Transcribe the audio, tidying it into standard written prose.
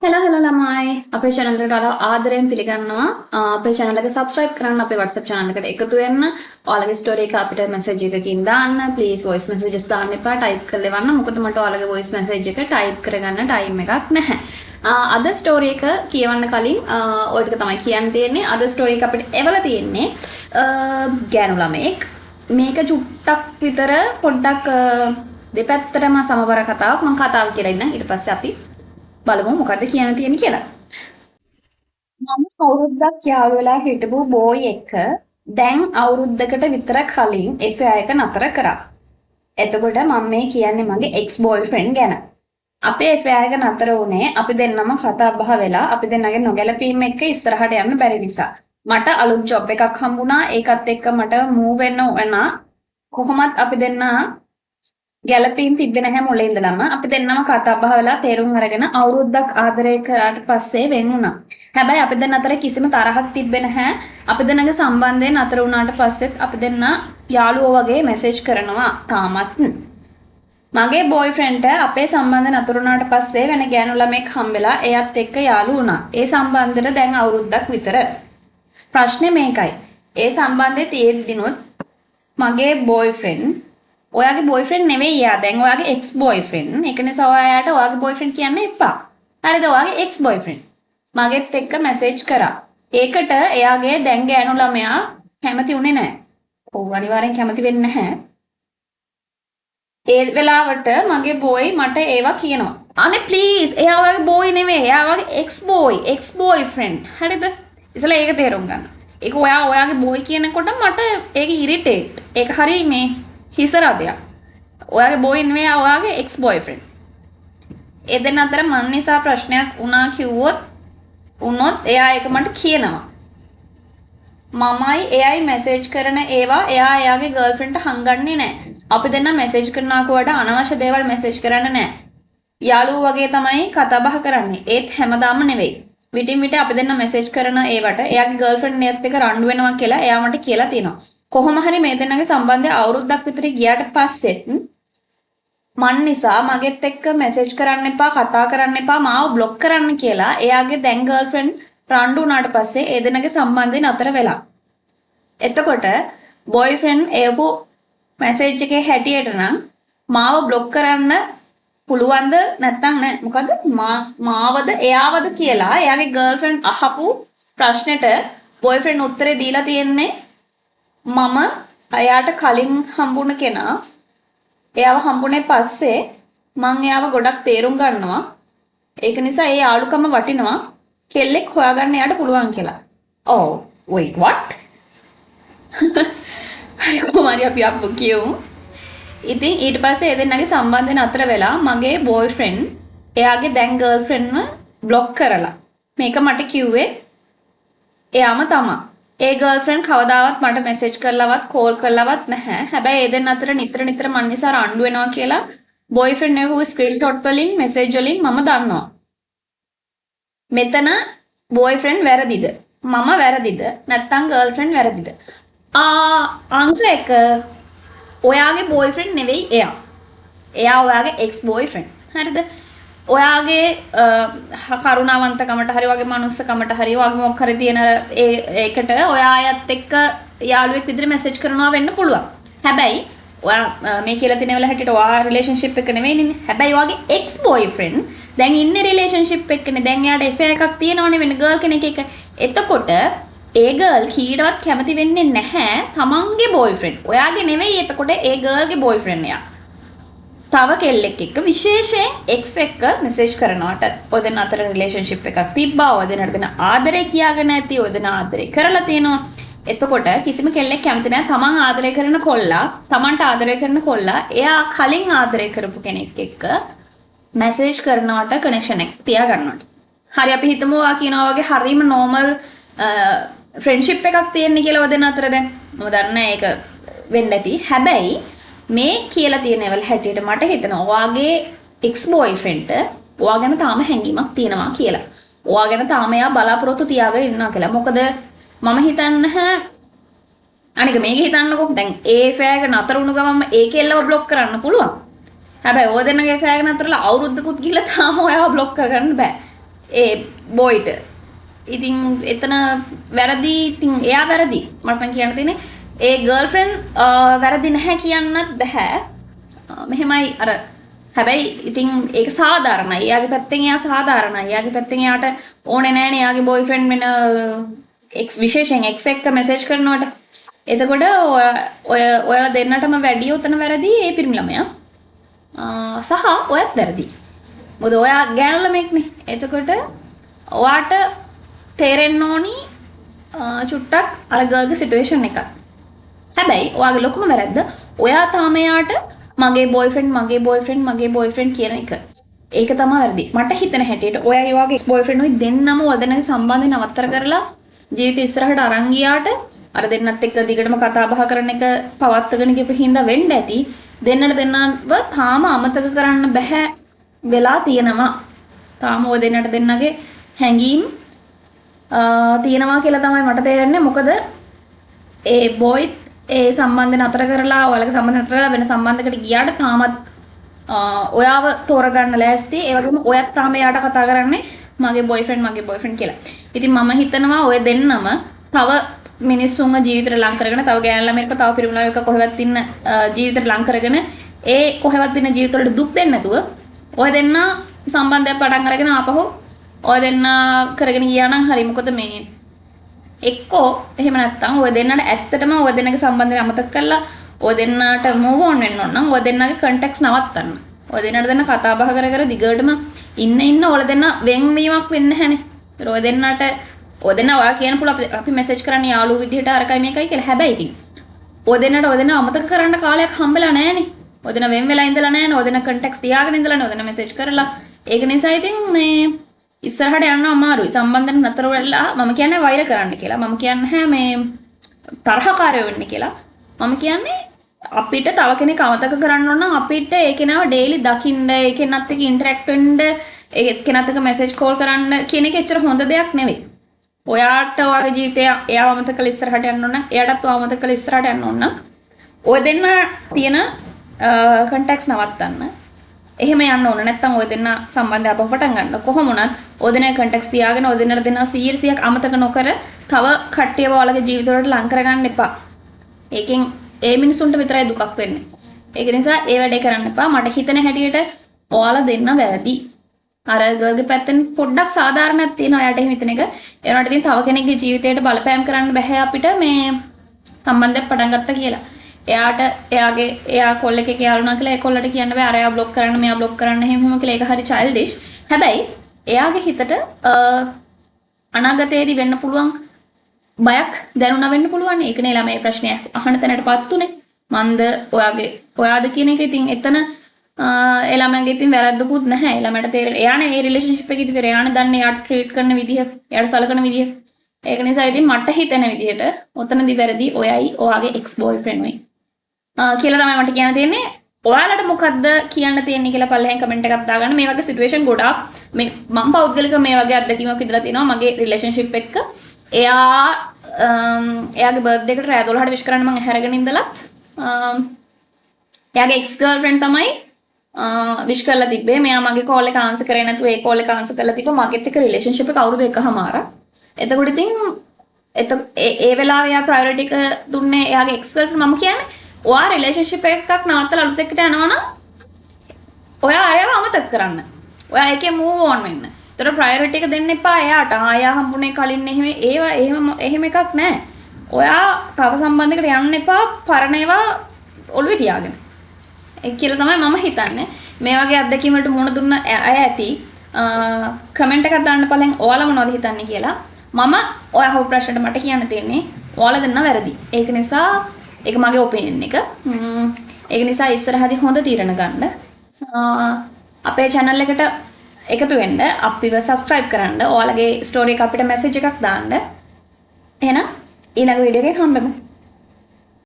hello ළමයි අපේ channel එකට ආදරයෙන් පිළිගන්නවා. අපේ channel එක subscribe කරන්න, අපේ WhatsApp channel එකට එකතු වෙන්න. ඔයාලගේ story එක අපිට message එකකින් දාන්න. please voice messages දාන්න එපා. type කරලා එවන්න. මොකද මට ඔයාලගේ voice message එක type කරගන්න time එකක් නැහැ. අද story එක කියවන්න කලින් ඔය ටික තමයි කියන්න තියෙන්නේ. අද story එක අපිට එවලා තියෙන්නේ ගෑනු ළමෙක්. මේක චුට්ටක් විතර පොඩ්ඩක් දෙපැත්තටම සමබර කතාවක්. මම කතාව කියලා ඉන්න. ඊට පස්සේ අපි බලමු මොකද්ද කියන්න තියෙන්නේ කියලා. මම අවුරුද්දක් යාළු වෙලා හිටපු බෝයි එක්ක දැන් අවුරුද්දකට විතර කලින් FI එක නතර කරා. එතකොට මම මේ කියන්නේ මගේ ex boyfriend ගැන. අපේ FI එක නතර වුණේ අපි දෙන්නම කතා බහ වෙලා අපි දෙන්නගේ නොගැලපීම එක්ක ඉස්සරහට යන්න බැරි නිසා. මට අලුත් ජොබ් එකක් හම්බුණා. ඒකත් එක්ක මට මූව් වෙන්න වුණා. කොහොමත් අපි දෙන්න ගැලපීම් තිබ්බේ නැහැ මුලින් ඉඳලම. අපි දෙන්නම කතා බහ වෙලා තේරුම් අරගෙන අවුරුද්දක් ආදරය කරාට පස්සේ වෙන් වුණා. හැබැයි අපි දෙන්න අතර කිසිම තරහක් තිබ්බේ නැහැ. අපි දෙන්නගේ සම්බන්ධය නතර වුණාට පස්සෙත් අපි දෙන්න යාළුවෝ වගේ මැසේජ් කරනවා තාමත්. මගේ බොයිෆ්‍රෙන්ඩ්ට අපේ සම්බන්ධය නතර වුණාට පස්සේ වෙන ගෑනු ළමෙක් හම්බෙලා එයත් එක්ක යාළු වුණා. ඒ සම්බන්ධෙට දැන් අවුරුද්දක් විතර. ප්‍රශ්නේ මේකයි. ඒ සම්බන්ධය තියෙද්දිනොත් මගේ බොයිෆ්‍රෙන්ඩ් ඔයාගේ බොයිෆ්‍රෙන්ඩ් නෙවෙයි යා. දැන් ඔයාගේ එක්ස් බොයිෆ්‍රෙන්ඩ්. ඒක නිසා ඔයාට ඔයාගේ බොයිෆ්‍රෙන්ඩ් කියන්න එපා. හරිද? ඔයාගේ එක්ස් බොයිෆ්‍රෙන්ඩ්. මගෙත් එක්ක මැසේජ් කරා. ඒකට එයාගේ දැන් ගෑනු ළමයා කැමති උනේ නැහැ. ඔව් අනිවාර්යෙන් කැමති වෙන්නේ නැහැ. ඒ වෙලාවට මගේ බොයි මට ඒවා කියනවා. අනේ ප්ලීස් එයා ඔයාගේ බොයි නෙවෙයි. එයා ඔයාගේ එක්ස් බොයි, එක්ස් බොයිෆ්‍රෙන්ඩ්. හරිද? ඉතලා ඒක තේරුම් ගන්න. ඒක ඔයාගේ බොයි කියනකොට මට ඒක ඉරිටේට්. ඒක හරි මේ හිසරදයක්. ඔයාගේ බොයි නෙවෙයි ඔයාගේ එක්ස් බොයිෆ්‍රෙන්ඩ්. ඒ දෙන්න අතර මන් නිසා ප්‍රශ්නයක් වුණා කිව්වොත් උනොත් එයා ඒක මට කියනවා. මමයි එයයි මැසේජ් කරන ඒවා එයා එයාගේ ගර්ල්ෆ්‍රෙන්ඩ්ට හංගන්නේ නැහැ. අපි දෙන්න මැසේජ් කරනකොට වඩා අනවශ්‍ය දේවල් මැසේජ් කරන්නේ නැහැ. යාළුවෝ වගේ තමයි කතා බහ කරන්නේ. ඒත් හැමදාම නෙවෙයි. විටින් විට අපි දෙන්න මැසේජ් කරන ඒවට එයාගේ ගර්ල්ෆ්‍රෙන්ඩ් එක්ක රණ්ඩු වෙනවා කියලා එයා මට කියලා තියෙනවා. කොහොම හරි මේ දෙන්නගේ සම්බන්ධය අවුරුද්දක් විතර ගියාට පස්සෙත් මන් නිසා මගෙත් එක්ක මැසේජ් කරන්න එපා, කතා කරන්න එපා, මාව බ්ලොක් කරන්න කියලා එයාගේ දැන් ගර්ල්ෆ්‍රෙන්ඩ් රණ්ඩු වුණාට පස්සේ ඒ දෙන්නගේ සම්බන්ධය නතර වෙලා. එතකොට බොයිෆ්‍රෙන්ඩ් එවපු මැසේජ් එකේ හැටියට නම් මාව බ්ලොක් කරන්න පුළුවන්ද නැත්නම් නෑ. මොකද මාවද එයාවද කියලා එයාගේ ගර්ල්ෆ්‍රෙන්ඩ් අහපු ප්‍රශ්නෙට බොයිෆ්‍රෙන්ඩ් උත්තරේ දීලා තියෙන්නේ මම එයාට කලින් හම්බුණ කෙනා. එයාව හම්බුනේ පස්සේ මං එයාව ගොඩක් තේරුම් ගන්නවා. ඒක නිසා ඒ යාළුකම වටිනවා. කෙල්ලෙක් හොයාගන්න එයාට පුළුවන් කියලා. Oh, wait, what? හරි කොහොමද අපි අප්පු කියමු. ඉතින් ඊට පස්සේ ඒ දෙන්නගේ සම්බන්ධය නතර වෙලා මගේ බොයිෆ්‍රෙන්ඩ් එයාගේ දැන් ගර්ල්ෆ්‍රෙන්ඩ්ව බ්ලොක් කරලා. මේක මට කිව්වේ එයාම තමයි. ඒ ගර්ල්ෆ්‍රෙන්ඩ් කවදාවත් මට මැසේජ් කරලවත් කෝල් කරලවත් නැහැ. හැබැයි ඒ දෙන්න අතර නිතර මන් නිසා රණ්ඩු වෙනවා කියලා බොයිෆ්‍රෙන්ඩ් එකව ස්ක්‍රීන්ෂොට් වලින් මැසේජ් වලින් මම දන්නවා. මෙතන බොයිෆ්‍රෙන්ඩ් වැරදිද? මම වැරදිද? නැත්නම් ගර්ල්ෆ්‍රෙන්ඩ් වැරදිද? අංශ එක ඔයාගේ බොයිෆ්‍රෙන්ඩ් නෙවෙයි එයා. එයා ඔයාගේ එක්ස් බොයිෆ්‍රෙන්ඩ්. හරිද? ඔයාගේ කරුණාවන්තකමට හරි වගේ මනුස්සකමට හරි වගේ මොකක් හරි තියෙන ඒකට ඔයා අයත් එක්ක යාළුවෙක් විදිහට මැසේජ් කරනවා වෙන්න පුළුවන්. හැබැයි ඔයා මේ කියලා තියෙන වෙලාව හැටියට ඔයා රිලේෂන්ෂිප් එක නෙවෙයිනේ. හැබැයි ඔයාගේ එක්ස් බොයිෆ්‍රෙන්ඩ් දැන් ඉන්නේ රිලේෂන්ෂිප් එකනේ. දැන් එයාට FA එකක් තියෙනවනේ වෙන ගර්ල් කෙනෙක් එක්ක. එතකොට ඒ ගර්ල් කීඩවත් කැමති වෙන්නේ නැහැ තමන්ගේ බොයිෆ්‍රෙන්ඩ්. ඔයාගේ නෙවෙයි එතකොට ඒ ගර්ල්ගේ බොයිෆ්‍රෙන්ඩ් එයා. තව කෙල්ලෙක් එක්ක විශේෂයෙන් එක්ස් එක්ක මැසේජ් කරනවට ඔය දෙන්න අතර රිලේෂන්ෂිප් එකක් තිබ්බා. ඔය දෙන්නට දෙන ආදරේ කියාගෙන නැති. ඔය දෙන ආදරේ කරලා තියෙනවා. එතකොට කිසිම කෙල්ලෙක් කැමති නැහැ තමන් ආදරය කරන කොල්ලා, තමන්ට ආදරය කරන කොල්ලා එයා කලින් ආදරය කරපු කෙනෙක් එක්ක මැසේජ් කරනවට කනෙක්ෂන් එක තියා ගන්නවට. හරි අපි හිතමු ඔයා කියනවා වගේ හරීම නෝමල් ෆ්‍රෙන්ඩ්ෂිප් එකක් තියෙන්නේ කියලා ඔය දෙන්න අතර දැන්. මම දන්නේ ඒක වෙන්න ඇති. හැබැයි මේ කියලා තියෙන ඒවල හැටියට මට හිතෙනවා ඔයාගේ එක්ස් බොයිෆ්‍රෙන්ඩ්ට ඔයා ගැන තාම හැඟීමක් තියෙනවා කියලා. ඔයා ගැන තාම එයා බලාපොරොත්තු තියාගෙන ඉන්නවා කියලා. මොකද මම හිතන්නේ අනික මේක හිතන්නකෝ දැන් ඒ ෆෑග නතර වුණු ගමන් ඒ කෙල්ලව බ්ලොක් කරන්න පුළුවන්. හැබැයි ඔය දෙන්නගේ ෆෑග නතරලා අවුරුද්දකුත් ගිහලා තාම ඔයාව බ්ලොක් කරගන්න බෑ. ඒ බොයිට. ඉතින් එතන වැරදි ඉතින් එයා වැරදි. මට මං කියන්න තියෙන්නේ ඒ ගර්ල්ෆ්‍රෙන්ඩ් වැරදි නැහැ කියන්නත් බෑ. මෙහෙමයි අර හැබැයි ඉතින් ඒක සාධාරණයි. එයාගේ පැත්තෙන් එයා සාධාරණයි. එයාගේ පැත්තෙන් එයාට ඕනේ නැහැනේ එයාගේ බොයිෆ්‍රෙන්ඩ් වෙන එක්ස් විශේෂයෙන් එක්ස් එක්ක මෙසේජ් කරනවට. එතකොට ඔයාලා දෙන්නටම වැඩි උතන වැරදි ඒ පිරිමි ළමයා. සහ ඔයත් වැරදි. මොකද ඔයා ගෑනු ළමෙක්නේ. එතකොට ඔයාට තේරෙන්න ඕනි චුට්ටක් අර ගර්ල්ගේ සිටුේෂන් එකක්. හැබැයි ඔයාගේ ලොකුම වැරද්ද ඔයා තාම එයාට මගේ බොයිෆ්‍රෙන්ඩ් කියන එක. ඒක තමයි වැරදි. මට හිතෙන හැටියට ඔයාගේ වගේ එක්ස් බොයිෆ්‍රෙන්ඩ් උයි දෙන්නම ඔයදෙනාගේ සම්බන්ධය නවත්තර කරලා ජීවිතේ ඉස්සරහට අරන් ගියාට අර දෙන්නත් එක්ක දිගටම කතා බහ කරන එක පවත්වාගෙන ගියපු හින්දා වෙන්න ඇති. දෙන්නව තාම අමතක කරන්න බෑ වෙලා තියෙනවා. තාම ඔය දෙන්නට දෙන්නගේ හැඟීම් තියෙනවා කියලා තමයි මට තේරෙන්නේ. මොකද ඒ බොයිත් ඒ සම්බන්ධය නතර කරලා ඔයාලගේ සම්බන්ධය නතර කරලා වෙන සම්බන්ධයකට ගියාට තාමත් ඔයාව තෝරගන්න ලෑස්ති. ඒ වගේම ඔයත් තාම එයාට කතා කරන්නේ මගේ බොයිෆ්‍රෙන්ඩ් කියලා. ඉතින් මම හිතනවා ඔය දෙන්නම තව මිනිස්සුන්ගේ ජීවිතේ ලං කරගෙන තව ගෑනු ළමයෙක්ව තව පිරිමි ළමයෙක්ව කොහෙවත් ඉන්න ජීවිතේ ලං කරගෙන ඒ කොහෙවත් ඉන්න ජීවිතවලට දුක් දෙන්නේ නැතුව ඔය දෙන්න සම්බන්ධයක් පටන් අරගෙන ආපහු ඔය දෙන්න කරගෙන ගියා නම් හරි. මොකද මේ එක්කෝ එහෙම නැත්තම් ඔය දෙන්නට ඇත්තටම ඔය දෙන්නගේ සම්බන්ධය අමතක කරලා ඔය දෙන්නට මූව් ඔන් වෙන්න ඕන නම් ඔය දෙන්නගේ කන්ටැක්ට්ස් නවත්තන්න. ඔය දෙන්නට දෙන්න කතා බහ කර දිගටම ඉන්න ඔය දෙන්න වෙන්වීමක් වෙන්නේ නැහනේ. ඔය දෙන්නට ඔය දෙන්න ඔයා කියන පුළුවන් අපි මෙසේජ් කරන්නේ යාළුවෝ විදිහට අරකයි මේකයි කියලා. හැබැයි ඉතින් ඔය දෙන්නට ඔය දෙන්න අමතක කරන්න කාලයක් හම්බෙලා නැහනේ. ඔය දෙන්න වෙන් වෙලා ඉඳලා නැහනේ. ඔය දෙන්න කන්ටැක්ට්ස් තියාගෙන ඉඳලා නේ ඔය දෙන්න මෙසේජ් කරලා. ඒක නිසා ඉතින් මේ ඉස්සරහට යන්න අමාරුයි. සම්බන්ධන නතර වෙලා මම කියන්නේ වෛර කරන්න කියලා. මම කියන්නේ මේ තරහකාරයෝ වෙන්න කියලා. මම කියන්නේ අපිට තව කෙනෙක් අමතක කරන්න ඕන නම් අපිට ඒ කෙනාව ඩේලි දකින්න, ඒ කෙනත් එක්ක ඉන්ටරැක්ට් වෙන්න, ඒ කෙනත් එක්ක මෙසේජ් කෝල් කරන්න කියන එක එච්චර හොඳ දෙයක් නෙවෙයි. ඔයාට ඔයාගේ ජීවිතය එයාව අමතක කරලා ඉස්සරහට යන්න ඕන නම්, එයාටත් ඔයාව අමතක කරලා ඉස්සරහට යන්න ඕන නම් ඔය දෙන්න තියෙන කන්ටැක්ට්ස් නවත්තන්න. එහෙම යන්න ඕන. නැත්තම් ඔය දෙන්න සම්බන්ධය අපව පටන් ගන්න. කොහොම වුණත් ඔය දෙනා කන්ටැක්ට්ස් තියාගෙන ඔය දෙන්නට දෙනවා 100ක් අමතක නොකර තව කට්ටියව ඔයාලගේ ජීවිතවලට ලං කරගන්න එපා. ඒකෙන් ඒ මිනිසුන්ට විතරයි දුකක් වෙන්නේ. ඒක නිසා ඒ වැඩේ කරන්න එපා. මට හිතෙන හැටියට ඔයාලා දෙන්න වැරදි. අර ගර්ල්ගේ පැත්තෙන් පොඩ්ඩක් සාධාරණයක් තියෙනවා එයාට එහෙම හිතන එක. ඒ වුණාට ඉතින් තව කෙනෙක්ගේ ජීවිතයට බලපෑම් කරන්න බෑ අපිට මේ සම්බන්ධයක් පටන් ගත්තා කියලා. එයා කොල්ල එකක යාළුනා කියලා ඒ කොල්ලට කියන්න බෑ අරයා බ්ලොක් කරන්න මෙයා බ්ලොක් කරන්න එහෙම කියලා. ඒක හරි චයිල්ඩිෂ්. හැබැයි එයාගේ හිතට අනාගතයේදී වෙන්න පුළුවන් බයක් දැනුණා වෙන්න පුළුවන්. ඒකනේ ළමයි ප්‍රශ්නය අහන තැනටපත් උනේ. මන්ද ඔයාද කියන එක ඉතින් එතන ඒ ළමයාගේ ඉතින් වැරද්දකුත් නැහැ. ඒ ළමයට තේරෙන්නේ එයානේ මේ රිලේෂන්ෂිප් එකේ ඉතින් එයානේ දන්නේ එයාට ට්‍රීට් කරන විදිහ, එයාට සලකන විදිහ. ඒක නිසා ඉතින් මට හිතෙන විදිහට ඔතනදී වැරදි ඔයයි ඔයාගේ එක්ස් බොයිෆ්‍රෙන්ඩ් වෙයි. කියලා තමයි මට කියන්න තියෙන්නේ. ඔයාලට මොකද්ද කියන්න තියෙන්නේ කියලා පල්ලෙහෙන් කමෙන්ට් එකක් දාගන්න. මේ වගේ සිටුේෂන් ගොඩාක් මේ මම පෞද්ගලිකව මේ වගේ අත්දැකීමක් ඉදලා තියෙනවා මගේ රිලේෂන්ෂිප් එක්ක. එයාගේ බර්ත්ඩේ එකට රෑ 12ට විශ් කරන්න මම හැරගෙන ඉඳලත් එයාගේ එක්ස් ගර්ල්ෆ්‍රෙන්ඩ් තමයි විශ් කරලා තිබ්බේ. මෙයා මගේ කෝල් එක ආන්සර් කරේ නැතුව ඒ කෝල් එක ආන්සර් කරලා තිබ්බා. මගෙත් එක්ක රිලේෂන්ෂිප් එක අවුරුදු එකමාරක්. එතකොට ඉතින් ඒ වෙලාවේ එයා ප්‍රයොරිටි එක දුන්නේ එයාගේ එක්ස් ගර්ල්ෆ්‍රෙන්ඩ්. මම කියන්නේ ඔයා රිලේෂන්ෂිප් එකක් නවත්තලා අලුත් එකට යනවා නම් ඔයා අයව අමතක කරන්න. ඔයා ඒකේ මූව් ඔන් වෙන්න. ඒතර ප්‍රයොරිටි එක දෙන්න එපා එයාට. ආයා හම්බුනේ කලින් එහෙම එකක් නැහැ. ඔයා තව සම්බන්ධයකට යන්න එපා පරණ ඒවා ඔළුවේ තියාගෙන. ඒ කියලා තමයි මම හිතන්නේ. මේ වගේ අත්දැකීම් වලට මුහුණ දුන්න අය ඇති. කමෙන්ට් එකක් දාන්න පළෙන් ඔයාලා මොනවද හිතන්නේ කියලා. මම ඔය අහපු ප්‍රශ්නට මට කියන්න තියෙන්නේ ඔයාලා දෙන්න වැරදි. ඒක නිසා ඒක මගේ ඔපිනියන් එක. ඒක නිසා ඉස්සරහදී හොඳ තීරණ ගන්න. අපේ channel එකට එකතු වෙන්න, අපිව subscribe කරන්න, ඔයාලගේ story එක අපිට message එකක් දාන්න. එහෙනම් ඊළඟ වීඩියෝ එකේ හම්බෙමු.